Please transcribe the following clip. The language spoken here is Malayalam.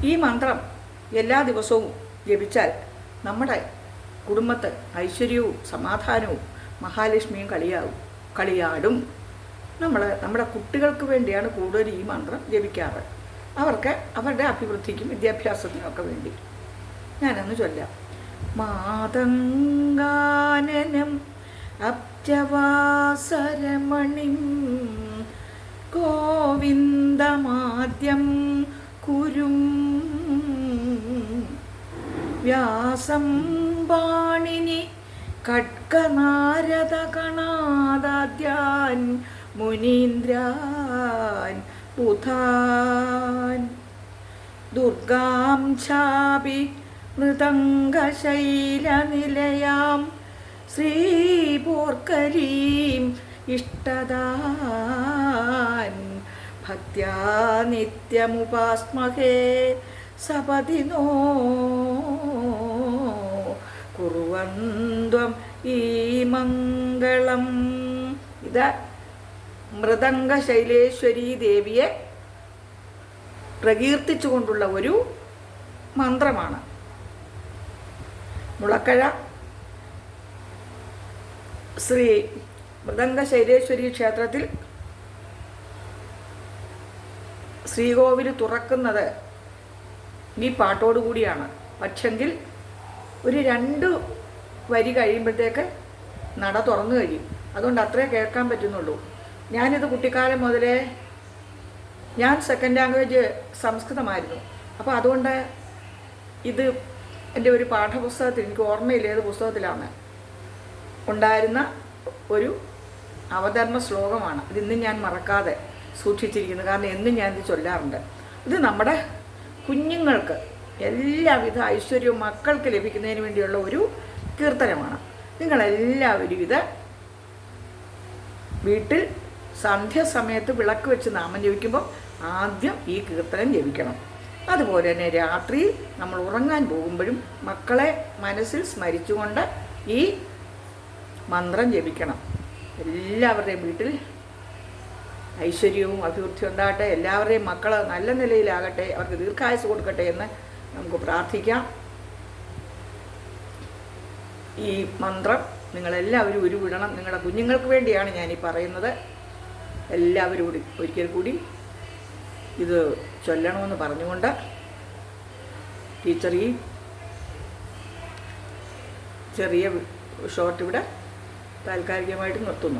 ഈ മന്ത്രം എല്ലാ ദിവസവും ജപിച്ചാൽ നമ്മുടെ കുടുംബത്ത് ഐശ്വര്യവും സമാധാനവും മഹാലക്ഷ്മിയും കളിയാടും. നമ്മുടെ കുട്ടികൾക്ക് വേണ്ടിയാണ് കൂടുതൽ ഈ മന്ത്രം ജപിക്കാറ്. അവർക്ക് അവരുടെ അഭിവൃദ്ധിക്കും വിദ്യാഭ്യാസത്തിനൊക്കെ വേണ്ടി ഞാനൊന്ന് ചൊല്ലാം. മാതംഗാനനം അബ്ജവാസരമണിം ഗോവിന്ദമാദ്യം കുരും വ്യാസം പാണിനി ഖഡ്ഗനാരദഗണാദാദ്യാൻ മുനീന്ദ്രാൻ ബുധാൻ ദുർഗാം ചാപി മൃദംഗശൈലനിലയാം ശ്രീപോർക്കലീം ഇഷ്ടദാൻ ഭക്ത്യാ നിത്യമുപാസ്മഹേ സപദിനോ കുർവന്ത്വം ഈ മംഗളം. ഇത് മൃദംഗശൈലേശ്വരീ ദേവിയെ പ്രകീർത്തിച്ചുകൊണ്ടുള്ള ഒരു മന്ത്രമാണ്. മുളക്കഴ ശ്രീ മൃദംഗശൈലേശ്വരി ക്ഷേത്രത്തിൽ ശ്രീകോവിൽ തുറക്കുന്നത് ഈ പാട്ടോടുകൂടിയാണ്. പക്ഷെങ്കിൽ ഒരു 2 വരി കഴിയുമ്പോഴത്തേക്ക് നട തുറന്നു കഴിയും. അതുകൊണ്ട് അത്രേ കേൾക്കാൻ പറ്റുന്നുള്ളൂ. ഞാനിത് കുട്ടിക്കാലം മുതലേ, ഞാൻ സെക്കൻഡ് ലാംഗ്വേജ് സംസ്കൃതമായിരുന്നു. അപ്പോൾ അതുകൊണ്ട് ഇത് എൻ്റെ ഒരു പാഠപുസ്തകത്തിൽ, എനിക്ക് ഓർമ്മയില്ല ഏത് പുസ്തകത്തിലാണ്, ഉണ്ടായിരുന്ന ഒരു അവതരണ ശ്ലോകമാണ്. ഇതിന്നും ഞാൻ മറക്കാതെ സൂക്ഷിച്ചിരിക്കുന്നത്. കാരണം എന്നും ഞാനിത് ചൊല്ലാറുണ്ട്. ഇത് നമ്മുടെ കുഞ്ഞുങ്ങൾക്ക് എല്ലാവിധ ഐശ്വര്യവും മക്കൾക്ക് ലഭിക്കുന്നതിന് വേണ്ടിയുള്ള ഒരു കീർത്തനമാണ്. നിങ്ങളെല്ലാവരും ഇത് വീട്ടിൽ സന്ധ്യാസമയത്ത് വിളക്ക് വെച്ച് നാമം ജപിക്കുമ്പോൾ ആദ്യം ഈ കീർത്തനം ജപിക്കണം. അതുപോലെ തന്നെ രാത്രി നമ്മൾ ഉറങ്ങാൻ പോകുമ്പോഴും മക്കളെ മനസ്സിൽ സ്മരിച്ചുകൊണ്ട് ഈ മന്ത്രം ജപിക്കണം. എല്ലാവരുടെയും വീട്ടിൽ ഐശ്വര്യവും അഭിവൃദ്ധിയും ഉണ്ടാകട്ടെ. എല്ലാവരുടെയും മക്കൾ നല്ല നിലയിലാകട്ടെ. അവർക്ക് ദീർഘായുസ് കൊടുക്കട്ടെ എന്ന് നമുക്ക് പ്രാർത്ഥിക്കാം. ഈ മന്ത്രം നിങ്ങളെല്ലാവരും ഉരുവിടണം. നിങ്ങളുടെ കുഞ്ഞുങ്ങൾക്ക് വേണ്ടിയാണ് ഞാനീ പറയുന്നത്. എല്ലാവരും കൂടി ഒരിക്കൽ കൂടി ഇത് ചൊല്ലണമെന്ന് പറഞ്ഞുകൊണ്ട് ടീച്ചർ ഈ ചെറിയ ഷോർട്ട് ഇവിടെ താൽക്കാലികമായിട്ട് നിർത്തുന്നു.